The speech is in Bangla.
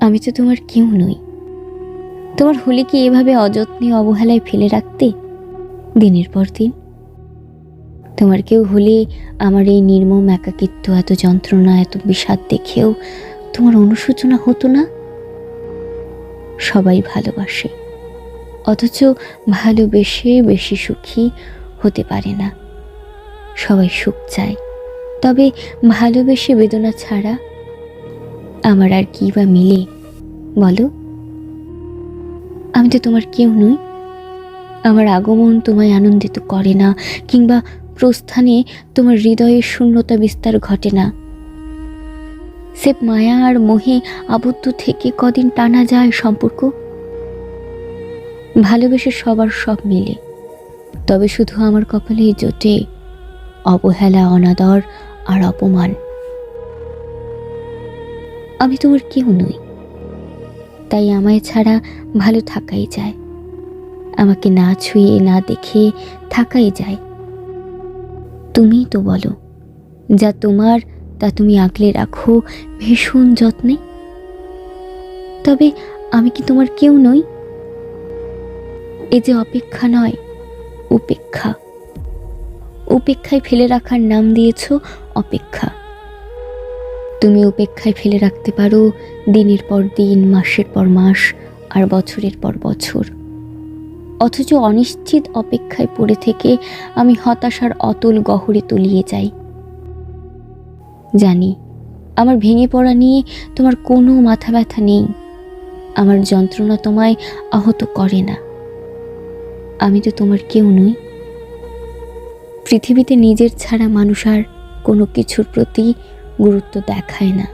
আমি তো তোমার কেউ নই। তোমার হলে কি এভাবে অযত্নে অবহেলায় ফেলে রাখতে দিনের পর দিন? তোমার কেউ হলে আমার এই নির্মম একাকিত্ব, এত যন্ত্রণা, এত বিষাদ দেখেও তোমার অনুশোচনা হতো না? সবাই ভালোবাসে, অথচ ভালোবেসে বেশি সুখী হতে পারে না। সবাই সুখ চায়, তবে ভালোবেসে বেদনা ছাড়া আমার আর কি বা মিলে বলো? আমি তো তোমার কেউ নই। আমার আগমন তোমায় আনন্দিত করে না, কিংবা প্রস্থানে তোমার হৃদয়ের শূন্যতা বিস্তার ঘটে না। সে মায়া আর মোহে আবদ্ধ থেকে কদিন টানা যায় সম্পর্ক। ভালোবেসে সবার সব মিলে, তবে শুধু আমার কপালেই জোটে অবহেলা, অনাদর আর অপমান। আমি তোমার কেউ নই, তাই আমায় ছাড়া ভালো থাকাই যায়। আমাকে না ছুঁয়ে না দেখে থাকাই যায়। তুমিই তো বলো, যা তোমার তা তুমি আগলে রাখো ভীষণ যত্নে। তবে আমি কি তোমার কেউ নই? এই যে অপেক্ষা নয়, উপেক্ষা। উপেক্ষায় ফেলে রাখার নাম দিয়েছ অপেক্ষা। তুমি উপেক্ষায় ফেলে রাখতে পারো দিনের পর দিন, মাসের পর মাস, আর বছরের পর বছর। অথচ অনিশ্চিত অপেক্ষায় পড়ে থেকে আমি হতাশার অতল গহরে তলিয়ে যাই। জানি আমার ভেঙে পড়া নিয়ে তোমার কোনো মাথা ব্যথা নেই। আমার যন্ত্রণা তোমায় আহত করে না। আমি তো তোমার কেউ নই। পৃথিবীতে নিজের ছাড়া মানুষ আর কোনো কিছুর প্রতি গুরুত্ব দেখায় না।